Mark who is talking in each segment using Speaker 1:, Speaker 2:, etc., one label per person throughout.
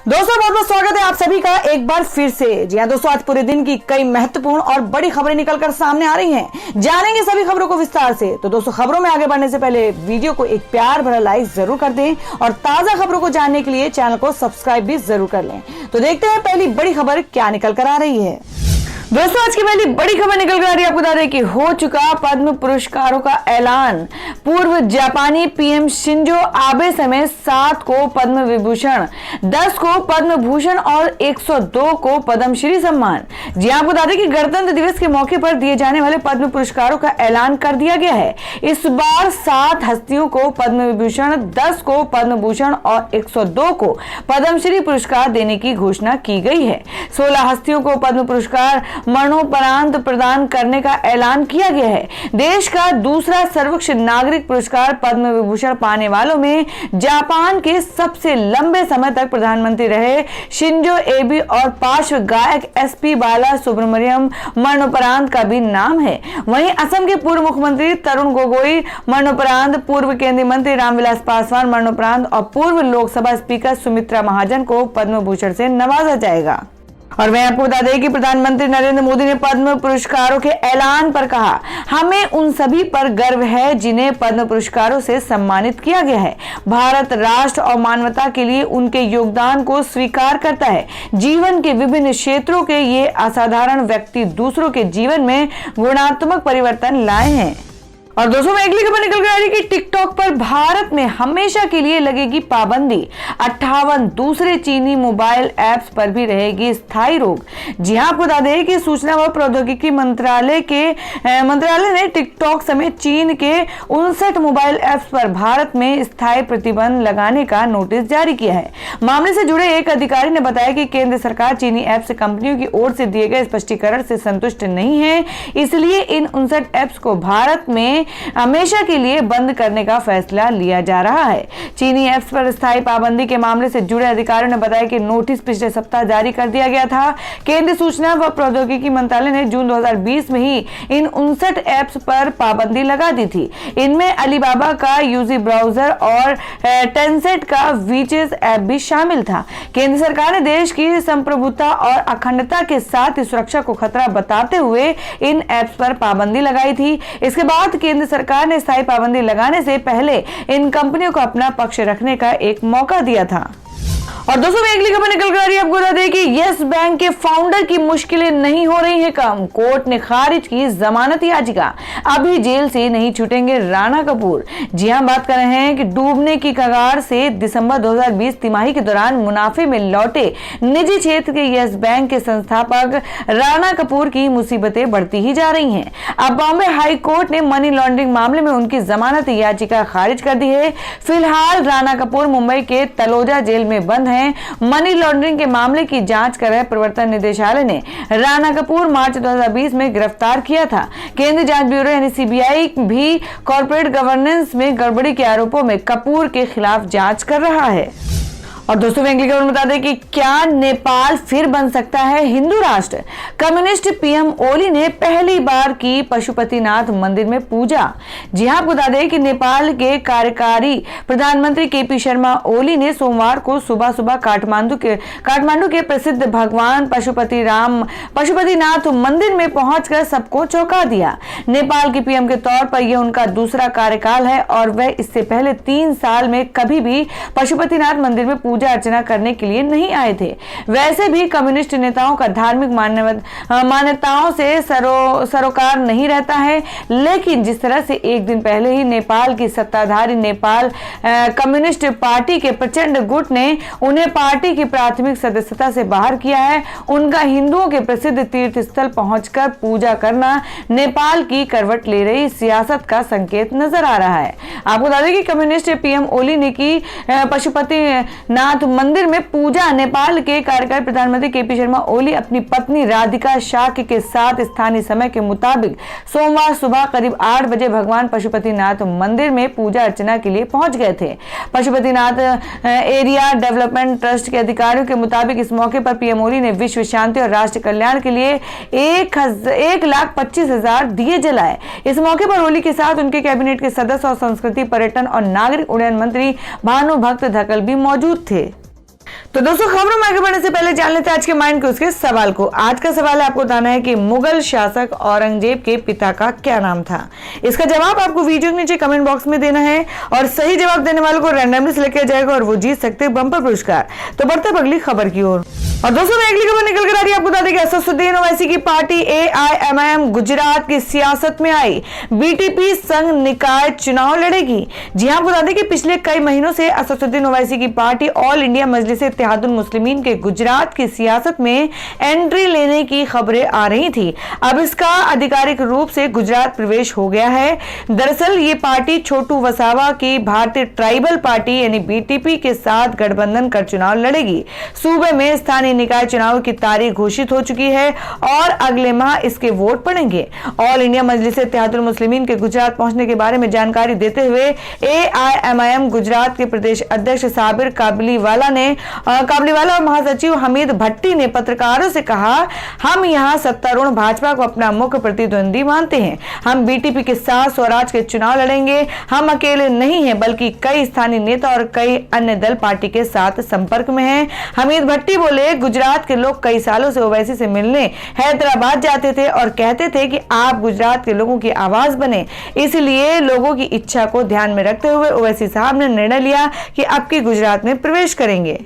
Speaker 1: दोस्तों बहुत बहुत स्वागत है आप सभी का एक बार फिर से। जी हाँ दोस्तों, आज पूरे दिन की कई महत्वपूर्ण और बड़ी खबरें निकलकर सामने आ रही हैं। जानेंगे सभी खबरों को विस्तार से। तो दोस्तों, खबरों में आगे बढ़ने से पहले वीडियो को एक प्यार भरा लाइक जरूर कर दें और ताजा खबरों को जानने के लिए चैनल को सब्सक्राइब भी जरूर कर लें। तो देखते हैं पहली बड़ी खबर क्या निकल कर आ रही है। दोस्तों, आज की पहली बड़ी खबर निकल कर आ रही है। आपको बता दें कि हो चुका पद्म पुरस्कारों का ऐलान। पूर्व जापानी पीएम शिंजो आबे समेत 7 को पद्म विभूषण, 10 को पद्म भूषण और 102 को पद्मश्री सम्मान। जी आपको बता दें कि गणतंत्र दिवस के मौके पर दिए जाने वाले पद्म पुरस्कारों का ऐलान कर दिया गया है। इस बार 7 हस्तियों को पद्म विभूषण, 10 को पद्म भूषण और 102 को पद्मश्री पुरस्कार देने की घोषणा की गई है। 16 हस्तियों को पद्म पुरस्कार मरणोपरांत प्रदान करने का ऐलान किया गया है। देश का दूसरा सर्वोच्च नागरिक पुरस्कार पद्म विभूषण पाने वालों में जापान के सबसे लंबे समय तक प्रधानमंत्री रहे शिंजो एबे और पार्श्व गायक एसपी बाला सुब्रमण्यम मरणोपरांत का भी नाम है। वहीं असम के पूर्व मुख्यमंत्री तरुण गोगोई मरणोपरांत, पूर्व केंद्रीय मंत्री रामविलास पासवान मरणोपरांत और पूर्व लोकसभा स्पीकर सुमित्रा महाजन को पद्म भूषण से नवाजा जाएगा। और मैं आपको बता दें कि प्रधानमंत्री नरेंद्र मोदी ने पद्म पुरस्कारों के ऐलान पर कहा, हमें उन सभी पर गर्व है जिन्हें पद्म पुरस्कारों से सम्मानित किया गया है। भारत राष्ट्र और मानवता के लिए उनके योगदान को स्वीकार करता है। जीवन के विभिन्न क्षेत्रों के ये असाधारण व्यक्ति दूसरों के जीवन में गुणात्मक परिवर्तन लाए हैं। और दोस्तों, में अगली खबर निकल कर आ रही है कि टिकटॉक पर भारत में हमेशा के लिए लगेगी पाबंदी। 58 दूसरे चीनी मोबाइल ऐप्स पर भी रहेगी स्थायी रोक। जी हां, आपको बता दें कि सूचना व प्रौद्योगिकी मंत्रालय ने टिकटॉक समेत चीन के 59 मोबाइल ऐप्स पर भारत में स्थायी प्रतिबंध लगाने का नोटिस जारी किया है। मामले से जुड़े एक अधिकारी ने बताया कि केंद्र सरकार चीनी ऐप्स कंपनियों की ओर से दिए गए स्पष्टीकरण से संतुष्ट नहीं है, इसलिए इन 59 ऐप्स को भारत में हमेशा के लिए बंद करने का फैसला लिया जा रहा है। चीनी ऐप्स पर स्थायी पाबंदी के मामले से जुड़े अधिकारियों ने बताया कि नोटिस पिछले सप्ताह जारी कर दिया गया था। केंद्रीय सूचना व प्रौद्योगिकी मंत्रालय ने जून 2020 में ही इन 59 ऐप्स पर पाबंदी लगा दी थी। इनमें अलीबाबा का यूजी ब्राउजर और टेंसेंट का वीचेस ऐप भी शामिल था। केंद्र सरकार ने देश की संप्रभुता और अखंडता के साथ सुरक्षा को खतरा बताते हुए इन ऐप्स पर पाबंदी लगाई थी। इसके बाद केंद्र सरकार ने स्थायी पाबंदी लगाने से पहले इन कंपनियों को अपना पक्ष रखने का एक मौका दिया था। और दोस्तों, में अगली खबर निकल कर आ रही है। आपको बता दें कि यस बैंक के फाउंडर की मुश्किलें नहीं हो रही हैं कम। कोर्ट ने खारिज की जमानत याचिका। अभी जेल से नहीं छूटेंगे राणा कपूर। जी हां, बात कर रहे हैं कि डूबने की कगार से दिसंबर 2020 तिमाही के दौरान मुनाफे में लौटे निजी क्षेत्र के यस बैंक के संस्थापक राणा कपूर की मुसीबतें बढ़ती ही जा रही हैं। अब बॉम्बे हाई कोर्ट ने मनी लॉन्ड्रिंग मामले में उनकी जमानत याचिका खारिज कर दी है। फिलहाल राणा कपूर मुंबई के तलोजा जेल में बंद है। मनी लॉन्ड्रिंग के मामले की जांच कर रहे प्रवर्तन निदेशालय ने राणा कपूर मार्च 2020 में गिरफ्तार किया था। केंद्रीय जांच ब्यूरो यानी सीबीआई भी कॉर्पोरेट गवर्नेंस में गड़बड़ी के आरोपों में कपूर के खिलाफ जांच कर रहा है। और दोस्तों, अगली खबर बता दें कि क्या नेपाल फिर बन सकता है हिंदू राष्ट्र। कम्युनिस्ट पीएम ओली ने पहली बार की पशुपतिनाथ मंदिर में पूजा। जी हां, आपको बता दें कि नेपाल के कार्यकारी प्रधानमंत्री केपी शर्मा ओली ने सोमवार को सुबह सुबह काठमांडू के प्रसिद्ध भगवान पशुपतिनाथ मंदिर में पहुंचकर सबको चौंका दिया। नेपाल के पीएम के तौर पर यह उनका दूसरा कार्यकाल है और वह इससे पहले 3 साल में कभी भी पशुपतिनाथ मंदिर में पूजा अर्चना करने के लिए नहीं आए थे। वैसे भी कम्युनिस्ट नेताओं का धार्मिक मान्यताओं से सरोकार नहीं रहता है, लेकिन जिस तरह से एक दिन पहले ही नेपाल की सत्ताधारी नेपाल कम्युनिस्ट पार्टी के प्रचंड गुट ने उन्हें पार्टी की प्राथमिक सदस्यता से बाहर किया है, उनका हिंदुओं के प्रसिद्ध तीर्थ स्थल पहुंचकर पूजा करना नेपाल की करवट ले रही सियासत का संकेत नजर आ रहा है। आपको बता दें कि कम्युनिस्ट पीएम ओली ने की पशुपतिनाथ मंदिर में पूजा। नेपाल के कार्यकारी प्रधानमंत्री केपी शर्मा ओली अपनी पत्नी राधिका शाक्य के साथ स्थानीय समय के मुताबिक सोमवार सुबह करीब 8 बजे भगवान पशुपतिनाथ मंदिर में पूजा अर्चना के लिए पहुंच गए थे। पशुपतिनाथ एरिया डेवलपमेंट ट्रस्ट के अधिकारियों के मुताबिक इस मौके पर पीएम ओली ने विश्व शांति और राष्ट्र कल्याण के लिए 1,25,000 दिए जलाए। इस मौके पर ओली के साथ उनके कैबिनेट के सदस्य और संस्कृति, पर्यटन और नागरिक उड्डयन मंत्री भानु भक्त धकल भी मौजूद थे। तो दोस्तों, खबरों में आगे बढ़ने से पहले जान लेते हैं आज के माइंड के उसके सवाल को। आज का सवाल है, आपको बताना है कि मुगल शासक औरंगजेब के पिता का क्या नाम था। इसका जवाब आपको वीडियो के नीचे कमेंट बॉक्स में देना है और सही जवाब देने वालों को रैंडमली सिलेक्ट किया जाएगा और वो जीत सकते हैं बम्पर पुरस्कार। तो बढ़ते हैं अगली खबर की ओर। और दोस्तों, अगली खबर निकल कर आ रही है, आपको बता दें कि असदुद्दीन ओवैसी की पार्टी AIMIM गुजरात की सियासत में आई। BTP संघ निकाय चुनाव लड़ेगी। जी हां, आपको बता दें कि पिछले कई महीनों से असदुद्दीन ओवैसी की पार्टी ऑल इंडिया मजलिस इत्तेहादुल मुस्लिमीन के गुजरात की सियासत में एंट्री लेने की खबरें आ रही थी। अब इसका आधिकारिक रूप से गुजरात प्रवेश हो गया है। दरअसल ये पार्टी छोटू वसावा की भारतीय ट्राइबल पार्टी यानी BTP के साथ गठबंधन कर चुनाव लड़ेगी। सूबे में स्थानीय निकाय चुनाव की तारीख घोषित हो चुकी है और अगले माह इसके वोट पड़ेंगे। ऑल इंडिया मजलिस इत्तेहादुल मुस्लिमीन के गुजरात पहुंचने के बारे में जानकारी देते हुए AIMIM गुजरात के प्रदेश अध्यक्ष साबिर काबलीवाला और महासचिव हमीद भट्टी ने पत्रकारों से कहा, हम यहां सत्तारूढ़ भाजपा को अपना मुख्य प्रतिद्वंदी मानते हैं। हम BTP के साथ स्वराज के चुनाव लड़ेंगे। हम अकेले नहीं हैं बल्कि कई स्थानीय नेता और कई अन्य दल पार्टी के साथ संपर्क में हैं। हमीद भट्टी बोले, गुजरात के लोग कई सालों से ओवैसी से मिलने हैदराबाद जाते थे और कहते थे कि आप गुजरात के लोगों की आवाज बने। इसलिए लोगों की इच्छा को ध्यान में रखते हुए ओवैसी साहब ने निर्णय लिया कि अब की गुजरात में प्रवेश करेंगे।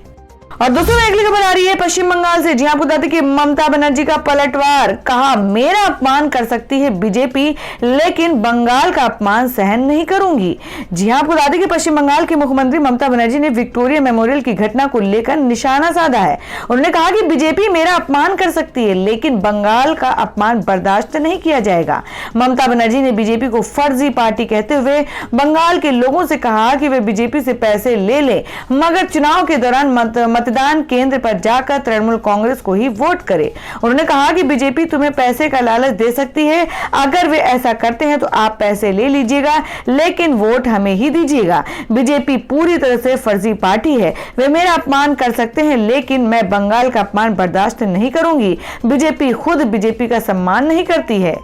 Speaker 1: और दोस्तों, अगली खबर आ रही है पश्चिम बंगाल से। जी हां, आपको बता दें कि ममता बनर्जी का पलटवार। कहा, मेरा अपमान कर सकती है BJP लेकिन बंगाल का अपमान सहन नहीं करूंगी। जी हां, आपको बता दें कि पश्चिम बंगाल की मुख्यमंत्री ममता बनर्जी ने विक्टोरिया मेमोरियल की घटना को लेकर निशाना साधा है। उन्होंने कहा कि BJP मेरा अपमान कर सकती है लेकिन बंगाल का अपमान बर्दाश्त नहीं किया जाएगा। ममता बनर्जी ने BJP को फर्जी पार्टी कहते हुए बंगाल के लोगों से कहा कि वे BJP से पैसे ले ले मगर चुनाव के दौरान मतदान केंद्र पर जाकर तृणमूल कांग्रेस को ही वोट करे। उन्होंने कहा कि BJP तुम्हें पैसे का लालच दे सकती है। अगर वे ऐसा करते हैं तो आप पैसे ले लीजिएगा लेकिन वोट हमें ही दीजिएगा। BJP पूरी तरह से फर्जी पार्टी है। वे मेरा अपमान कर सकते हैं लेकिन मैं बंगाल का अपमान बर्दाश्त नहीं करूंगी। BJP खुद BJP का सम्मान नहीं करती है।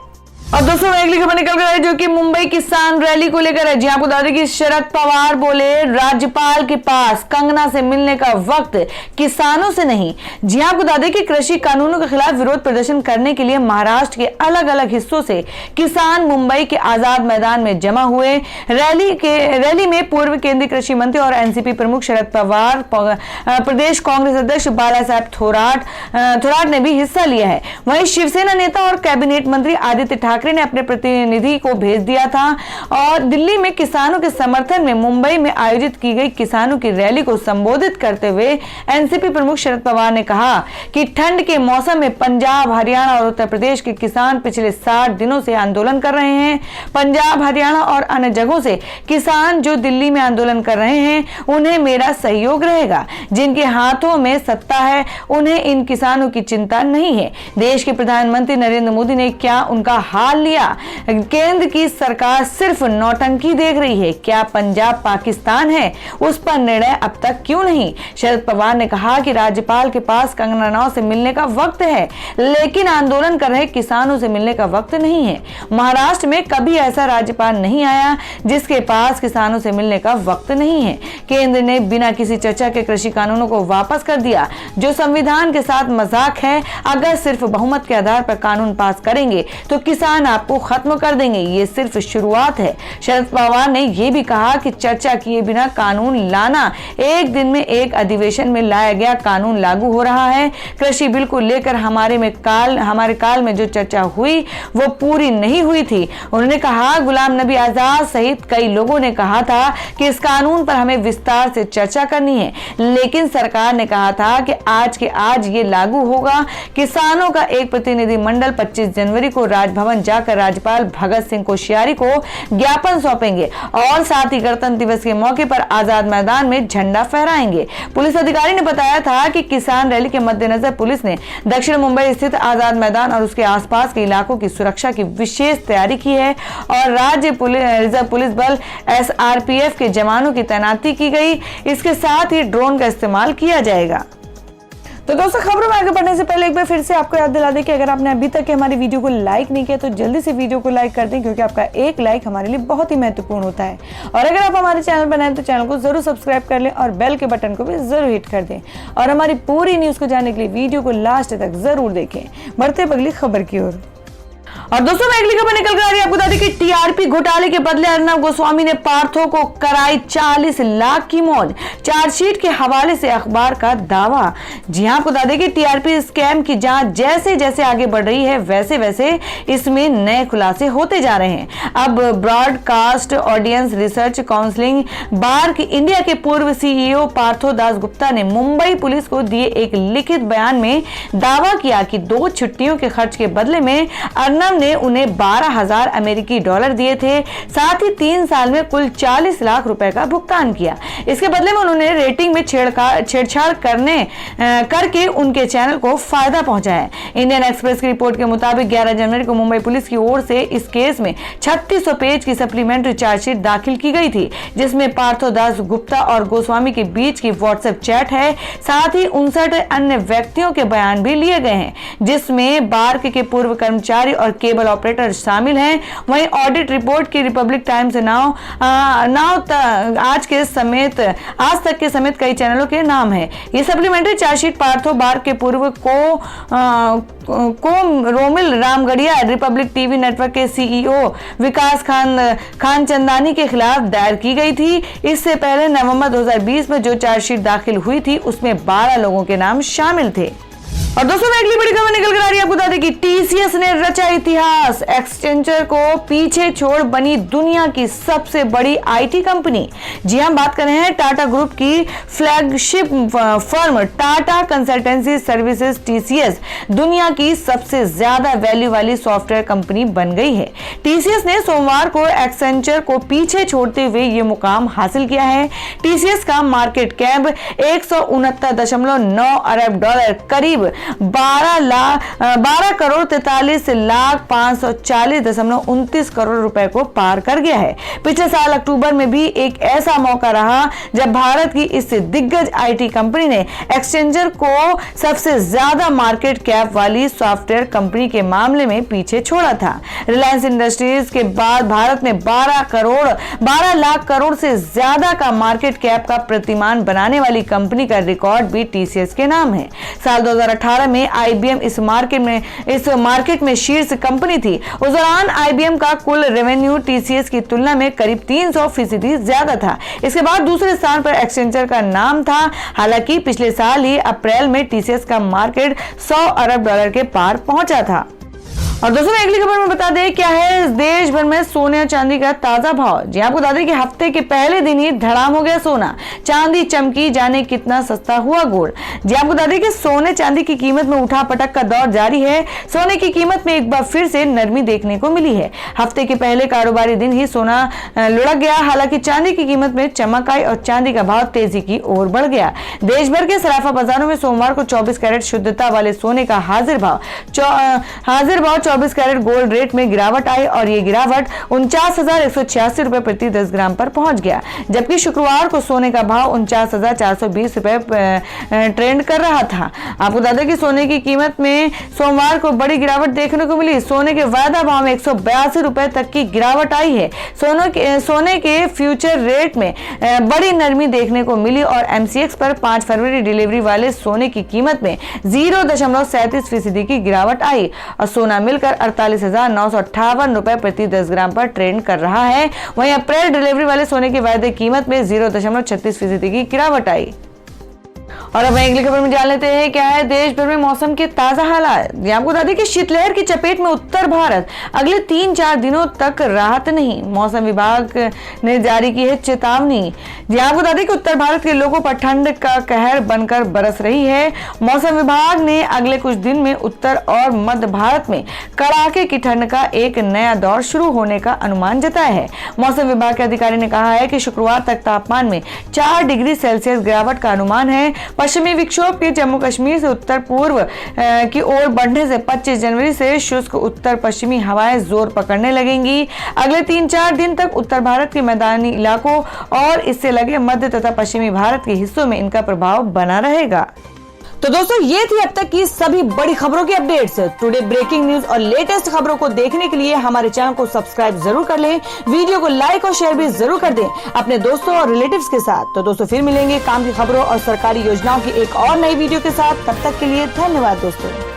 Speaker 1: और दोस्तों, अगली खबर निकल कर आई जो कि मुंबई किसान रैली को लेकर है। जी आपको बता दें कि शरद पवार बोले, राज्यपाल के पास कंगना से मिलने का वक्त किसानों से नहीं। जी आपको बता दें कि कृषि कानूनों के खिलाफ विरोध प्रदर्शन करने के लिए महाराष्ट्र के अलग अलग हिस्सों से किसान मुंबई के आजाद मैदान में जमा हुए। रैली में पूर्व केंद्रीय कृषि मंत्री और NCP प्रमुख शरद पवार, प्रदेश कांग्रेस अध्यक्ष बाला साहेब थोराट ने भी हिस्सा लिया है। वहीं शिवसेना नेता और कैबिनेट मंत्री आदित्य ठाकरे ने अपने प्रतिनिधि को भेज दिया था। और दिल्ली में किसानों के समर्थन में मुंबई में आयोजित की गई किसानों की रैली को संबोधित करते हुए NCP प्रमुख शरद पवार ने कहा कि ठंड के मौसम में पंजाब, हरियाणा और उत्तर प्रदेश के किसान पिछले 60 दिनों से आंदोलन कर रहे हैं। पंजाब, हरियाणा और अन्य जगहों से किसान जो दिल्ली में आंदोलन कर रहे हैं उन्हें मेरा सहयोग रहेगा। जिनके हाथों में सत्ता है उन्हें इन किसानों की चिंता नहीं है। देश के प्रधानमंत्री नरेंद्र मोदी ने क्या उनका हाल लिया? केंद्र की सरकार सिर्फ नौटंकी देख रही है। क्या पंजाब पाकिस्तान है? उस पर निर्णय अब तक क्यों नहीं? शरद पवार ने कहा कि राज्यपाल के पास कंगना रनौत से मिलने का वक्त है लेकिन आंदोलन कर रहे किसानों से मिलने का वक्त नहीं है। महाराष्ट्र में कभी ऐसा राज्यपाल नहीं आया जिसके पास किसानों से मिलने का वक्त नहीं है। केंद्र ने बिना किसी चर्चा के कृषि कानूनों को वापस कर दिया जो संविधान के साथ मजाक है। अगर सिर्फ बहुमत के आधार पर कानून पास करेंगे तो किसान आपको खत्म कर देंगे। ये सिर्फ शुरुआत है। शरद पवार ने यह भी कहा कि चर्चा किए बिना कानून लाना, एक दिन में एक अधिवेशन में लाया गया कानून लागू हो रहा है। कृषि बिल को लेकर हमारे काल में जो चर्चा हुई वो पूरी नहीं हुई थी। उन्होंने कहा, गुलाम नबी आजाद सहित कई लोगों ने कहा था कि इस कानून पर हमें विस्तार से चर्चा करनी है लेकिन सरकार ने कहा था कि आज के आज ये लागू होगा। किसानों का एक प्रतिनिधि मंडल 25 जनवरी को राजभवन जाकर राज्यपाल भगत सिंह कोश्यारी को ज्ञापन सौंपेंगे और साथ ही गणतंत्र दिवस के मौके पर आजाद मैदान में झंडा फहराएंगे। पुलिस अधिकारी ने बताया था कि किसान रैली के मद्देनजर पुलिस ने दक्षिण मुंबई स्थित आजाद मैदान और उसके आसपास के इलाकों की सुरक्षा की विशेष तैयारी की है और राज्य रिजर्व पुलिस बल SRPF के जवानों की तैनाती की गई। इसके साथ ही ड्रोन का इस्तेमाल किया जाएगा। तो दोस्तों, खबरों में आगे बढ़ने से पहले एक बार फिर से आपको याद दिला दें कि अगर आपने अभी तक हमारी वीडियो को लाइक नहीं किया तो जल्दी से वीडियो को लाइक कर दें, क्योंकि आपका एक लाइक हमारे लिए बहुत ही महत्वपूर्ण होता है। और अगर आप हमारे चैनल पर नए हैं तो चैनल को जरूर सब्सक्राइब कर लें और बेल के बटन को भी जरूर हिट कर दें। और हमारी पूरी न्यूज को जानने के लिए वीडियो को लास्ट तक जरूर देखें। बढ़ते अगली खबर की ओर। और दोस्तों, मैं अगली खबर निकल कर आ रही है। आपको बता दें कि टीआरपी घोटाले के बदले अर्नब गोस्वामी ने पार्थो को कराई 40 लाख की मौज। चार्जशीट के हवाले से अखबार का दावा। जी हां, आपको बता दें कि टीआरपी स्कैम की जांच जैसे जैसे आगे बढ़ रही है वैसे वैसे इसमें नए खुलासे होते जा रहे हैं। अब broadcast audience research counselling BARC India के पूर्व सीईओ पार्थो दास गुप्ता ने मुंबई पुलिस को दिए एक लिखित बयान में दावा किया कि 2 छुट्टियों के खर्च के बदले में अर्नब ने उन्हें 12,000 अमेरिकी डॉलर दिए थे। साथ ही 3 साल में कुल 40 लाख रुपए का भुगतान किया। इसके बदले में उन्होंने रेटिंग में छेड़छाड़ करके उनके चैनल को फायदा पहुंचाया। इंडियन एक्सप्रेस की रिपोर्ट के मुताबिक 11 जनवरी को मुंबई पुलिस की ओर से इस केस में 3600 पेज की सप्लीमेंट्री चार्जशीट दाखिल की गई थी, जिसमें पार्थो दास गुप्ता और गोस्वामी के बीच की व्हाट्सएप चैट है। साथ ही 59 अन्य व्यक्तियों के बयान भी लिए गए हैं, जिसमें बार्क के पूर्व कर्मचारी और केबल ऑपरेटर शामिल हैं। वहीं ऑडिट रिपोर्ट की रिपब्लिक टाइम्स आज तक के समेत कई चैनलों के नाम है। ये सप्लीमेंट्री चार्जशीट पार्थो बार्क के पूर्व Romil Ramgarhia, Republic TV network के सीईओ विकास खान चंदानी के खिलाफ दायर की गई थी। इससे पहले नवंबर 2020 में जो चार्जशीट दाखिल हुई थी उसमें 12 लोगों के नाम शामिल थे। और दोस्तों, मैं अगली बड़ी खबर निकल कर आ रही है। आपको बता दें कि टीसीएस ने रचा इतिहास। एक्सेंचर को पीछे छोड़ बनी दुनिया की सबसे बड़ी आईटी कंपनी। जी हम बात कर रहे हैं टाटा ग्रुप की flagship firm Tata consultancy services TCS दुनिया की सबसे ज्यादा वैल्यू वाली सॉफ्टवेयर कंपनी बन गई है। टीसीएस ने सोमवार को एक्सेंचर को पीछे छोड़ते हुए ये मुकाम हासिल किया है। टीसीएस का मार्केट कैप 169.9 अरब डॉलर, करीब 12 करोड़ 43 लाख 540.29 करोड़ रुपए को पार कर गया है। पिछले साल अक्टूबर में भी एक ऐसा मौका रहा जब भारत की इस दिग्गज आईटी कंपनी ने एक्सचेंजर को सबसे ज्यादा मार्केट कैप वाली सॉफ्टवेयर कंपनी के मामले में पीछे छोड़ा था। रिलायंस इंडस्ट्रीज के बाद भारत में 12 लाख करोड़ से ज्यादा का मार्केट कैप का प्रतिमान बनाने वाली कंपनी का रिकॉर्ड भी टीसीएस के नाम है। साल 2018 में आईबीएम इस मार्केट में शीर्ष कंपनी थी। उस दौरान आईबीएम का कुल रेवेन्यू टीसीएस की तुलना में करीब 300% ज्यादा था। इसके बाद दूसरे स्थान पर एक्सेंचर का नाम था। हालांकि पिछले साल ही अप्रैल में टीसीएस का मार्केट 100 अरब डॉलर के पार पहुंचा था। और दोस्तों, अगली खबर में बता दें क्या है देश भर में सोने और चांदी का ताजा भाव। जी आपको बता दें कि हफ्ते के पहले दिन ही धड़ाम हो गया सोना, चांदी चमकी, जाने कितना सस्ता हुआ गोल्ड। जी आपको बता दें कि सोने चांदी की कीमत में उठापटक का दौर जारी है। सोने की कीमत में एक बार फिर से नरमी देखने को मिली है। हफ्ते के पहले कारोबारी दिन ही सोना लुढ़क गया। हालांकि चांदी की कीमत में चमक आई और चांदी का भाव तेजी की ओर बढ़ गया। देश भर के सराफा बाजारों में सोमवार को 24 कैरेट शुद्धता वाले सोने का हाजिर भाव 24 कैरेट गोल्ड रेट में गिरावट आई और ये गिरावट 49,186 रुपए प्रति 10 ग्राम पर पहुंच गया। जबकि शुक्रवार को सोने का भाव 49,420 रुपए ट्रेंड कर रहा था। आपको बता दें कि सोने की कीमत में सोमवार को बड़ी गिरावट देखने को मिली। सोने के वायदा भाव में 182 रुपए तक की गिरावट आई है। सोने के फ्यूचर रेट में बड़ी नरमी देखने को मिली और एमसीएक्स पर 5 फरवरी डिलीवरी वाले सोने की कीमत में 0.37% की गिरावट आई और सोना मिलकर 48,958 रुपए प्रति 10 ग्राम पर ट्रेंड कर रहा है। वहीं अप्रैल डिलीवरी वाले सोने की वायदे कीमत में 0.36% की गिरावट आई। और अब अगली खबर में जान लेते हैं क्या है देश भर में मौसम के ताजा हालात। आपको बता दें कि शीतलहर की चपेट में उत्तर भारत, अगले 3-4 दिनों तक राहत नहीं। मौसम विभाग ने जारी की है चेतावनी। आपको बता दें कि उत्तर भारत के लोगों पर ठंड का कहर बनकर बरस रही है। मौसम विभाग ने अगले कुछ दिन में उत्तर और मध्य भारत में कड़ाके की ठंड का एक नया दौर शुरू होने का अनुमान जताया है। मौसम विभाग के अधिकारी ने कहा है कि शुक्रवार तक तापमान में 4 डिग्री सेल्सियस गिरावट का अनुमान है। पश्चिमी विक्षोभ के जम्मू कश्मीर से उत्तर पूर्व की ओर बढ़ने से 25 जनवरी से शुष्क उत्तर पश्चिमी हवाएं जोर पकड़ने लगेंगी। अगले 3-4 दिन तक उत्तर भारत के मैदानी इलाकों और इससे लगे मध्य तथा पश्चिमी भारत के हिस्सों में इनका प्रभाव बना रहेगा। तो दोस्तों ये थी अब तक की सभी बड़ी खबरों की अपडेट्स। टुडे ब्रेकिंग न्यूज और लेटेस्ट खबरों को देखने के लिए हमारे चैनल को सब्सक्राइब जरूर कर लें, वीडियो को लाइक और शेयर भी जरूर कर दें अपने दोस्तों और रिलेटिव्स के साथ। तो दोस्तों फिर मिलेंगे काम की खबरों और सरकारी योजनाओं की एक और नई वीडियो के साथ। तब तक के लिए धन्यवाद दोस्तों।